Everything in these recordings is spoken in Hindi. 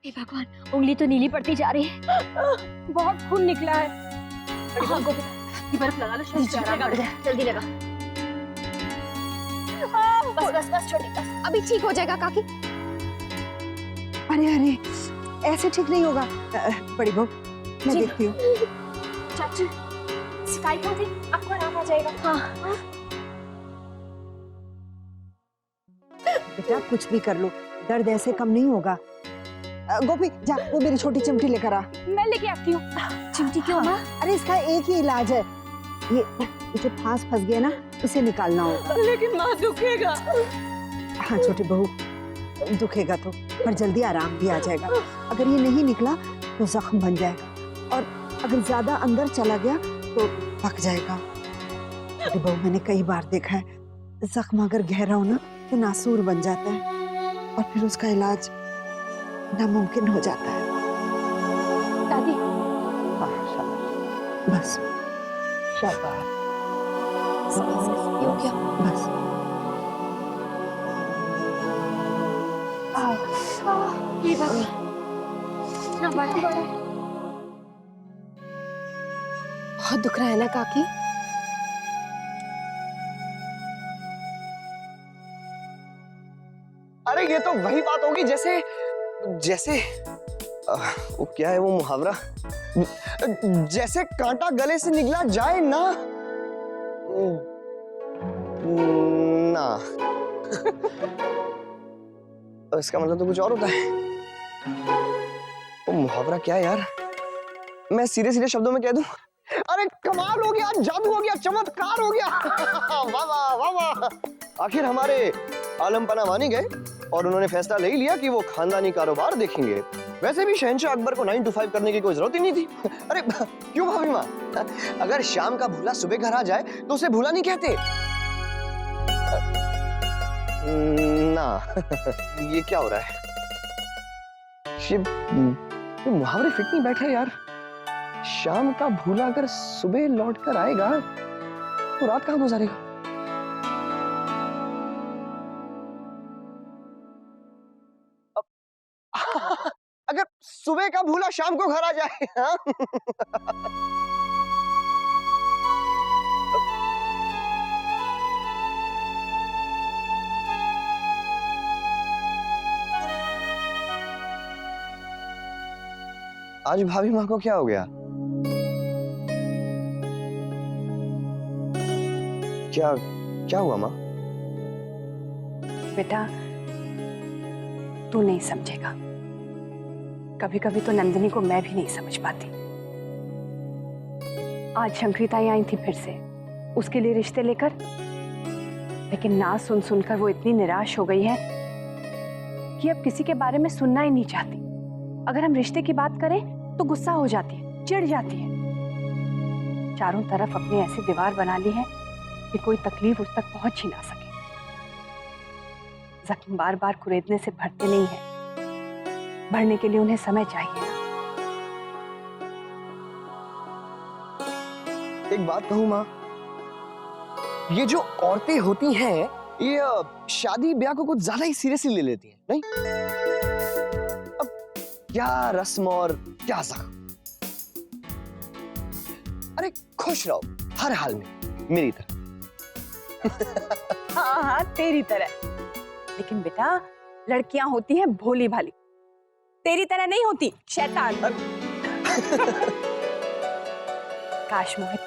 हे भगवान, उंगली तो नीली पड़ती जा रही है। बहुत खून निकला है। हाँ गोपिका, ये बर्फ लगा लो, जल्दी लगा। बस बस बस छोटी, बस अभी ठीक हो जाएगा काकी। अरे अरे, ऐसे ठीक नहीं होगा। बड़ी बहू, मैं देखती हूँ। चाची, सिकाई खा दे, आपको आराम आ जाएगा। हाँ। बेटा कुछ भी कर लो, दर्द ऐसे कम नहीं होगा। गोपी जा, वो मेरी छोटी चिमटी लेकर आ। मैं लेके आती हूँ। चिमटी क्यों माँ? अरे इसका एक ही इलाज है, ये जो फांस फंस गया ना, इसे निकालना होगा। लेकिन माँ दुखेगा। हाँ छोटी बहू, दुखेगा तो, पर जल्दी आराम भी आ जाएगा। अगर ये नहीं निकला तो जख्म बन जाएगा, और अगर ज्यादा अंदर चला गया तो पक जाएगा। छोटी बहू, मैंने कई बार देखा है, जख्म अगर गहरा हो ना तो नासूर बन जाता है, और फिर उसका इलाज नामुमकिन हो जाता है। दादी, बस शाबाश, ये हो गया। बस ये भगवान, ना बड़ा बहुत दुख रहा है ना काकी? अरे ये तो वही बात होगी जैसे जैसे वो क्या है वो मुहावरा, जैसे कांटा गले से निकला जाए ना ना। इसका मतलब तो कुछ और होता है। वो मुहावरा क्या है यार, मैं सीधे सीधे शब्दों में कह दूं, अरे कमाल हो गया, जादू हो गया, चमत्कार हो गया। वाह वाह वाह वाह। आखिर हमारे आलम पना मानी गए और उन्होंने फैसला ले लिया कि वो खानदानी कारोबार देखेंगे। वैसे भी शहंशाह अकबर को 9 to 5 करने की कोई जरूरत ही नहीं थी। अरे क्यों भाभी माँ, अगर शाम का भूला सुबह घर आ जाए तो उसे भूला नहीं कहते ना। ये क्या हो रहा है, ये मुहावरे फिट नहीं बैठे यार। शाम का भूला अगर सुबह लौट कर आएगा तो रात कहाँ गुजारेगा। अगर सुबह का भूला शाम को घर आ जाए, हाँ? आज भाभी माँ को क्या हो गया? क्या क्या हुआ माँ? बेटा तू नहीं समझेगा, कभी कभी तो नंदिनी को मैं भी नहीं समझ पाती। आज शंकरिताई आई थी फिर से उसके लिए रिश्ते लेकर, लेकिन ना सुन सुनकर वो इतनी निराश हो गई है कि अब किसी के बारे में सुनना ही नहीं चाहती। अगर हम रिश्ते की बात करें तो गुस्सा हो जाती है, चिढ़ जाती है। चारों तरफ अपनी ऐसी दीवार बना ली है कि कोई तकलीफ उस तक पहुंच ही ना सके। जख्म बार बार कुरेदने से भरते नहीं है, भरने के लिए उन्हें समय चाहिए ना। एक बात कहूं माँ, ये जो औरतें होती हैं ये शादी ब्याह को कुछ ज्यादा ही सीरियसली ले लेती हैं, नहीं? अब क्या रस्म और क्या जख्म। अरे खुश रहो हर हाल में मेरी तरह। हाँ हाँ तेरी तरह, लेकिन बेटा लड़कियां होती हैं भोली भाली, तेरी तरह नहीं होती शैतान। काश मोहित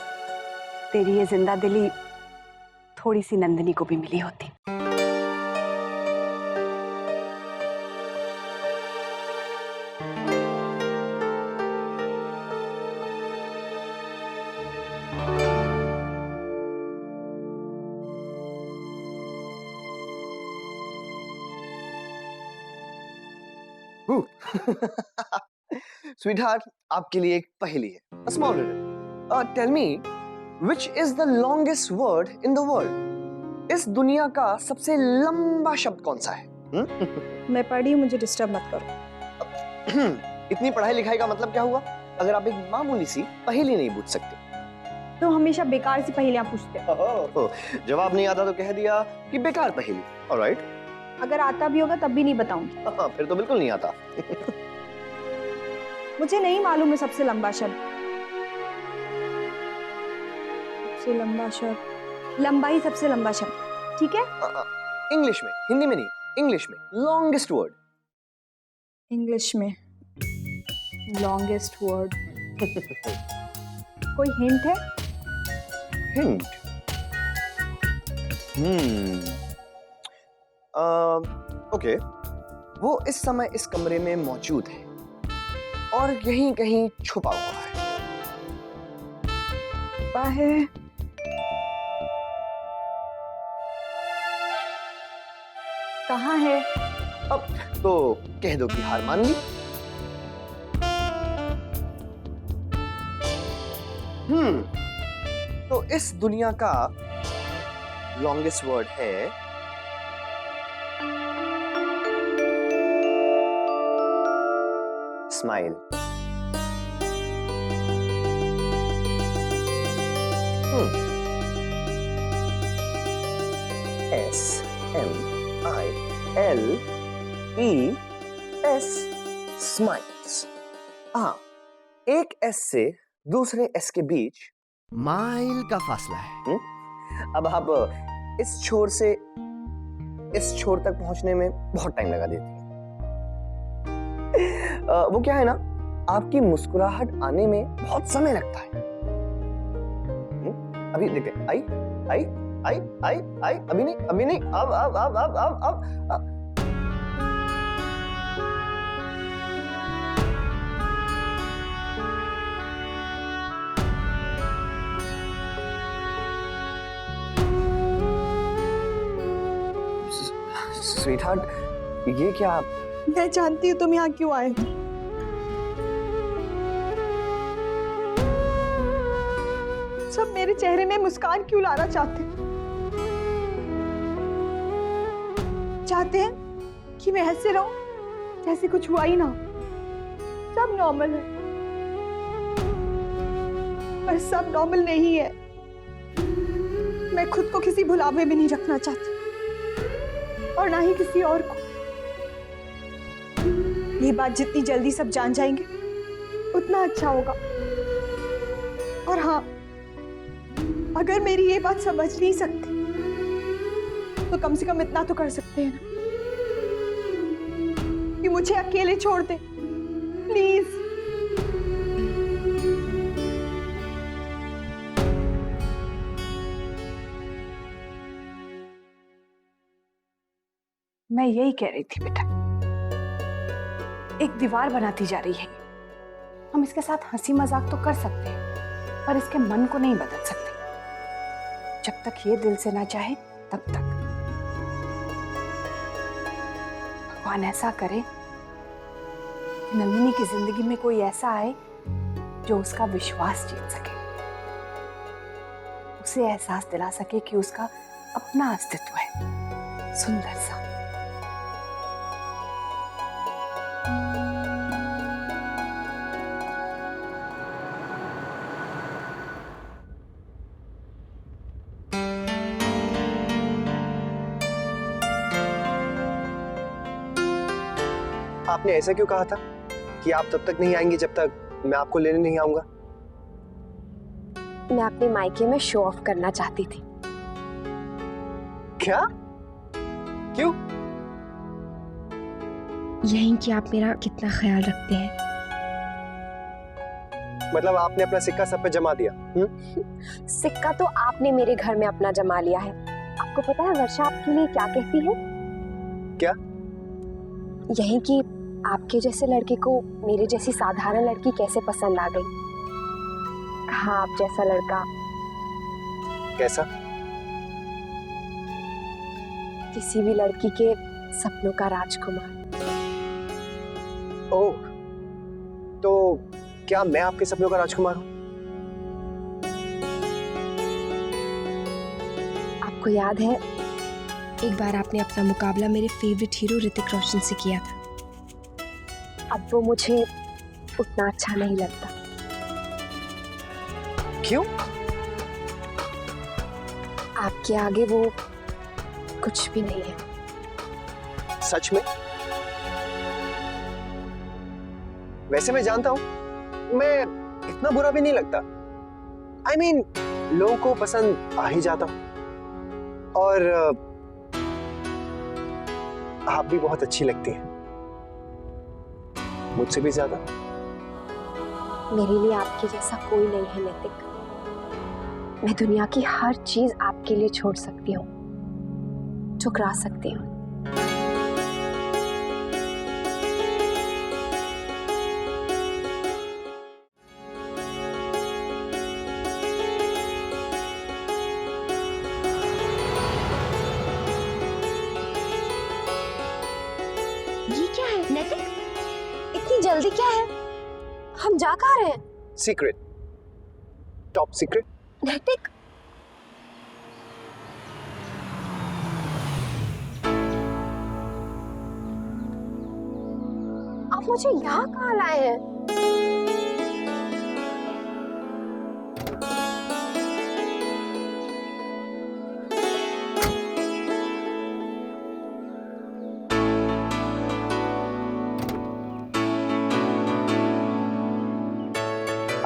तेरी ये जिंदा दिली थोड़ी सी नंदिनी को भी मिली होती। स्वीटहार्ट, आपके लिए एक पहेली है, a small riddle. Tell me, which is the longest word in the world? इस दुनिया का सबसे लंबा शब्द कौन सा है? मैं पढ़ी, मुझे डिस्टर्ब मत करो। इतनी पढ़ाई लिखाई का मतलब क्या हुआ अगर आप एक मामूली सी पहेली नहीं पूछ सकते? तो हमेशा बेकार सी पहेलियां पूछते हो। जवाब नहीं आता तो कह दिया कि बेकार पहेली। ऑलराइट, अगर आता भी होगा तब भी नहीं बताऊंगी। फिर तो बिल्कुल नहीं आता। मुझे नहीं मालूम है सबसे लंबा शब्द। सबसे लंबा शब्द, लंबाई सबसे लंबा शब्द, ठीक है? इंग्लिश में, हिंदी में नहीं, इंग्लिश में लॉन्गेस्ट वर्ड। इंग्लिश में लॉन्गेस्ट वर्ड। कोई हिंट है? हिंट? ओके, वो इस समय इस कमरे में मौजूद है और यहीं कहीं छुपा हुआ है। है कहाँ है? अब तो कह दो कि हार मान ली। तो इस दुनिया का लॉन्गेस्ट वर्ड है स्माइल। SMILES, smiles. हाँ, एक एस से दूसरे एस के बीच माइल का फासला है। अब आप इस छोर से इस छोर तक पहुंचने में बहुत टाइम लगा देती है। वो क्या है ना, आपकी मुस्कुराहट आने में बहुत समय लगता है। अभी देखते हैं, आई आई आई आई आई, अभी नहीं, अब। स्वीटहार्ट, ये क्या? मैं जानती हूँ तुम यहाँ क्यों आए हो। सब मेरे चेहरे में मुस्कान क्यों लाना चाहते हैं कि मैं ऐसे रहूं जैसे कुछ हुआ ही ना, सब नॉर्मल है। पर सब नॉर्मल नहीं है। मैं खुद को किसी भुलावे में नहीं रखना चाहती और ना ही किसी और को। ये बात जितनी जल्दी सब जान जाएंगे उतना अच्छा होगा। और हाँ, अगर मेरी ये बात समझ नहीं सकते तो कम से कम इतना तो कर सकते हैं ना कि मुझे अकेले छोड़ दे, प्लीज। मैं यही कह रही थी बेटा, एक दीवार बनाती जा रही है। हम इसके साथ हंसी मजाक तो कर सकते हैं पर इसके मन को नहीं बदल सकते। जब तक ये दिल से ना चाहे तब तक। भगवान ऐसा करे कि नंदिनी की जिंदगी में कोई ऐसा आए जो उसका विश्वास जीत सके, उसे एहसास दिला सके कि उसका अपना अस्तित्व है, सुंदर सा। आपने ऐसा क्यों कहा था कि आप तब तक नहीं आएंगी जब तक मैं आपको लेने नहीं आऊंगा? मैं अपने मायके में शो ऑफ करना चाहती थी। क्या? क्यों? यही कि आप मेरा कितना ख्याल रखते हैं। मतलब आपने अपना सिक्का सब पे जमा दिया? सिक्का तो आपने मेरे घर में अपना जमा लिया है। आपको पता है वर्षा आपके लिए क्या कहती है? क्या? यही कि आपके जैसे लड़के को मेरे जैसी साधारण लड़की कैसे पसंद आ गई। हाँ, आप जैसा लड़का। कैसा? किसी भी लड़की के सपनों का राजकुमार। ओह, तो क्या मैं आपके सपनों का राजकुमार हूँ? आपको याद है एक बार आपने अपना मुकाबला मेरे फेवरेट हीरो ऋतिक रोशन से किया था। अब वो मुझे उतना अच्छा नहीं लगता। क्यों? आपके आगे वो कुछ भी नहीं है। सच में? वैसे मैं जानता हूँ, मैं इतना बुरा भी नहीं लगता। I mean, लोगों को पसंद आ ही जाता हूँ। और आप भी बहुत अच्छी लगती हैं, मुझसे भी ज्यादा। मेरे लिए आपके जैसा कोई नहीं है नैतिक। मैं दुनिया की हर चीज आपके लिए छोड़ सकती हूँ, ठुकरा सकती हूँ। ये क्या है नैतिक? इतनी जल्दी क्या है? हम जा कहाँ रहे हैं? Secret, top secret. नैतिक, आप मुझे यहाँ कहाँ लाए हैं?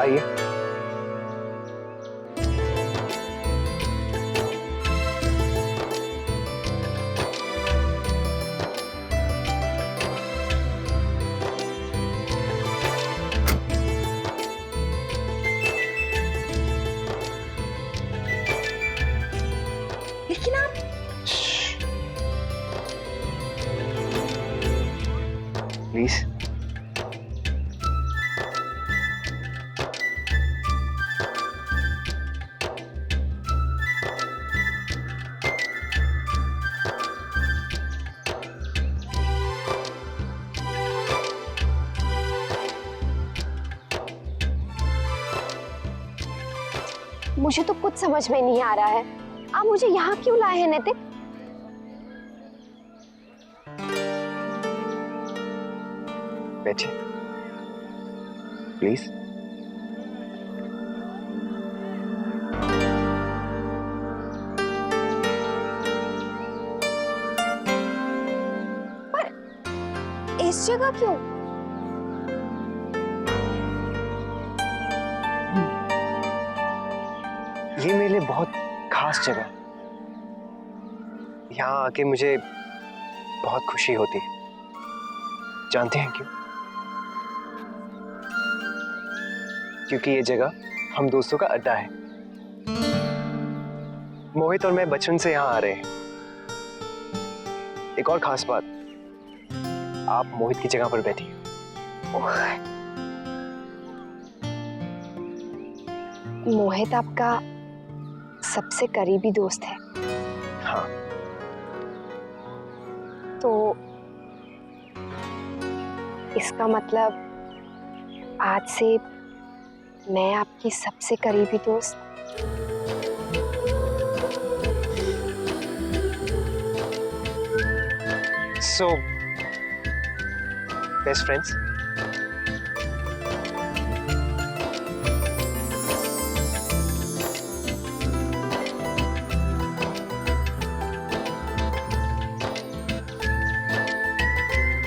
आइए। लेकिन आप प्लीज। मुझे तो कुछ समझ में नहीं आ रहा है। आप मुझे यहाँ क्यों लाए हैं नैतिक? बैठिए प्लीज। इस जगह क्यों? ये मेरे लिए बहुत खास जगह। यहाँ आके मुझे बहुत खुशी होती है। जानते हैं क्यों? क्योंकि ये जगह हम दोस्तों का अड्डा है। मोहित और मैं बचपन से यहाँ आ रहे हैं। एक और खास बात, आप मोहित की जगह पर बैठिए। मोहित आपका सबसे करीबी दोस्त है। हाँ। तो इसका मतलब आज से मैं आपकी सबसे करीबी दोस्त। So, best friends?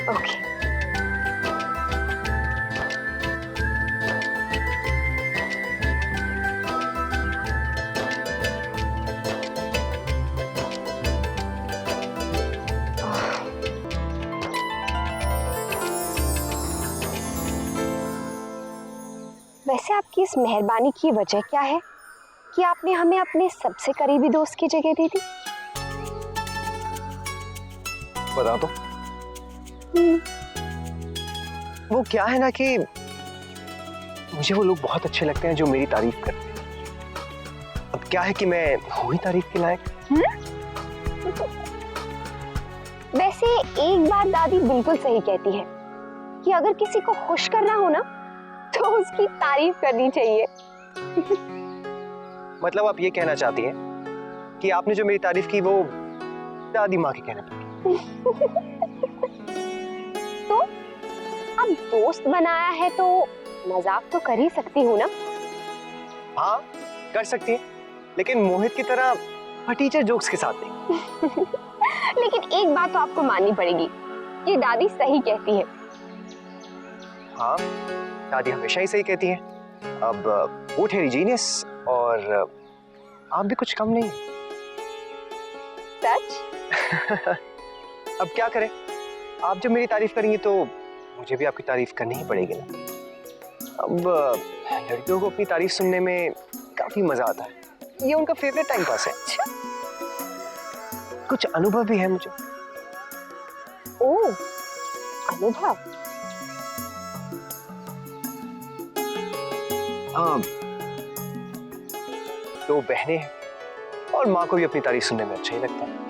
ओके। वैसे आपकी इस मेहरबानी की वजह क्या है कि आपने हमें अपने सबसे करीबी दोस्त की जगह दी थी? बता दो। वो क्या है ना कि मुझे वो लोग बहुत अच्छे लगते हैं जो मेरी तारीफ करते हैं। अब क्या है कि मैं हूं ही तारीफ के लायक। वैसे एक बात दादी बिल्कुल सही कहती है कि अगर किसी को खुश करना हो ना तो उसकी तारीफ करनी चाहिए। मतलब आप ये कहना चाहती हैं कि आपने जो मेरी तारीफ की वो दादी माँ के कहने पर तो अब दोस्त बनाया है तो मजाक तो कर ही सकती हूँ ना? हाँ कर सकती है, लेकिन मोहित की तरह टीचर जोक्स के साथ नहीं। लेकिन एक बात तो आपको माननी पड़ेगी, ये दादी सही कहती है। हाँ, दादी हमेशा ही सही कहती हैं। अब वो ठहरी जीनियस और आप भी कुछ कम नहीं। सच? अब क्या करें, आप जब मेरी तारीफ करेंगी तो मुझे भी आपकी तारीफ करनी ही पड़ेगी ना। अब लड़कियों को अपनी तारीफ सुनने में काफी मजा आता है, ये उनका फेवरेट टाइम पास है। कुछ अनुभव भी है मुझे। ओह, अनुभव? हाँ, दो बहनें हैं और माँ को भी अपनी तारीफ सुनने में अच्छा ही लगता है।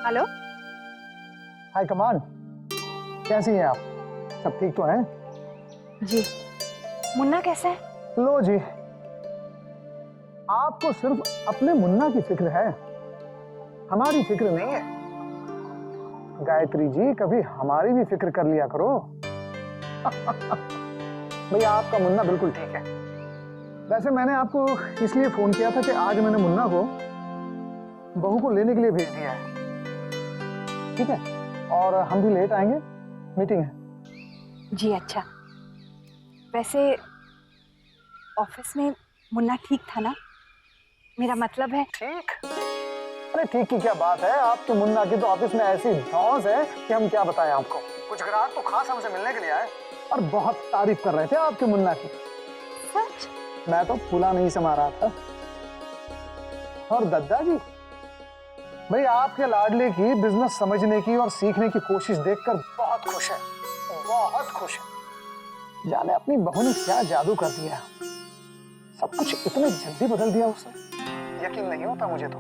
हेलो। हाय कमान, कैसी हैं आप? सब ठीक तो हैं? जी। मुन्ना कैसा है? लो जी, आपको सिर्फ अपने मुन्ना की फिक्र है, हमारी फिक्र नहीं है। गायत्री जी, कभी हमारी भी फिक्र कर लिया करो। भैया, आपका मुन्ना बिल्कुल ठीक है। वैसे मैंने आपको इसलिए फोन किया था कि आज मैंने मुन्ना को बहू को लेने के लिए भेज दिया है, ठीक है? और हम भी लेट आएंगे, मीटिंग है। जी अच्छा। वैसे ऑफिस में मुन्ना ठीक था ना? मेरा मतलब है। ठीक? अरे ठीक की क्या बात है, आपके मुन्ना की तो ऑफिस में ऐसी धौंस है कि हम क्या बताएं आपको। कुछ ग्राहक तो खास हमसे मिलने के लिए आए और बहुत तारीफ कर रहे थे आपके मुन्ना की। सच? मैं तो फूला नहीं समा रहा था। और दद्दा जी, भाई आपके लाडले की बिजनेस समझने की और सीखने की कोशिश देखकर बहुत खुश है, बहुत खुश है। जाने अपनी बहू ने क्या जादू कर दिया, सब कुछ इतने जल्दी बदल दिया उसने, यकीन नहीं होता मुझे तो।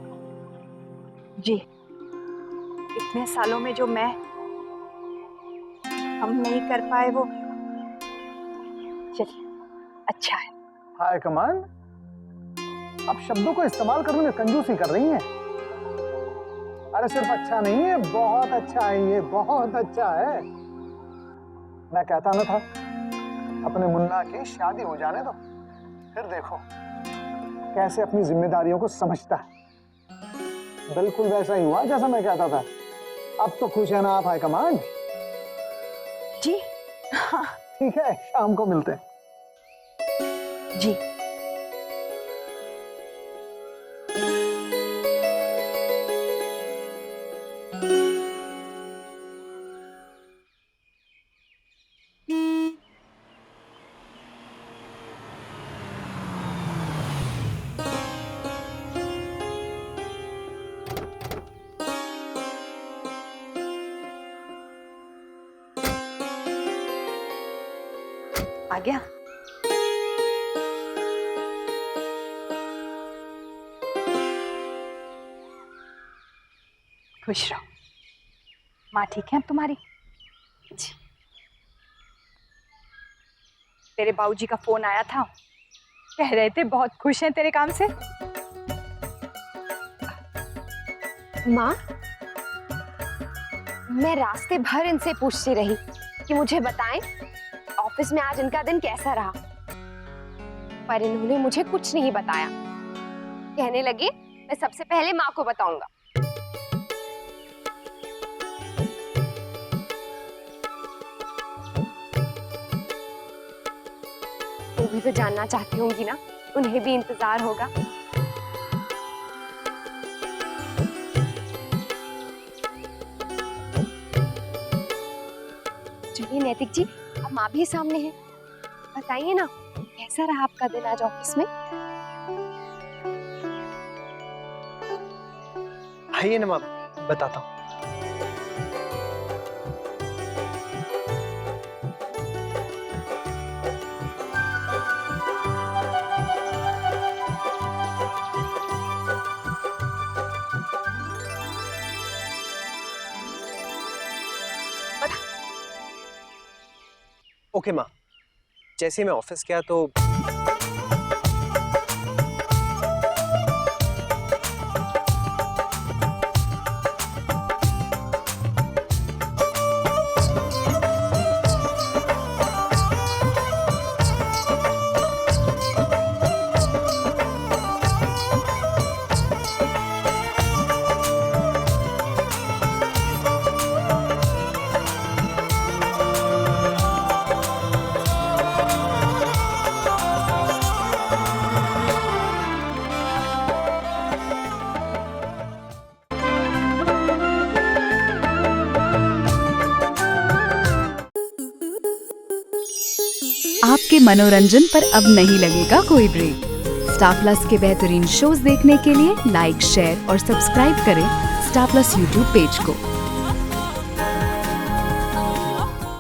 जी, इतने सालों में जो हम नहीं कर पाए वो, चलिए अच्छा है। हाय कमान, आप शब्दों को इस्तेमाल करने में कंजूसी कर रही हैं। अरे सिर्फ अच्छा नहीं है, बहुत अच्छा है, ये बहुत अच्छा है। मैं कहता ना था अपने मुन्ना की शादी हो जाने दो, फिर देखो कैसे अपनी जिम्मेदारियों को समझता है। बिल्कुल वैसा ही हुआ जैसा मैं कहता था। अब तो खुश है ना आप हाई कमांड? जी हाँ ठीक है, शाम को मिलते हैं। जी। आ गया? खुश रहो। माँ ठीक है अब तुम्हारी? जी। तेरे बाबूजी का फोन आया था, कह रहे थे बहुत खुश हैं तेरे काम से। माँ, मैं रास्ते भर इनसे पूछती रही कि मुझे बताएं ऑफिस में आज इनका दिन कैसा रहा, पर इन्होंने मुझे कुछ नहीं बताया। कहने लगे मैं सबसे पहले माँ को बताऊंगा। वो भी तो जानना चाहती होंगी ना, उन्हें भी इंतजार होगा। चलिए नैतिक जी, अब माँ भी सामने है, बताइए ना कैसा रहा आपका दिन आज ऑफिस में? आइए ना माँ, बताता हूँ। ओके माँ, जैसे मैं ऑफिस गया तो आपके मनोरंजन पर अब नहीं लगेगा कोई ब्रेक। स्टार प्लस के बेहतरीन शोज देखने के लिए लाइक, शेयर और सब्सक्राइब करें स्टार प्लस यूट्यूब पेज को।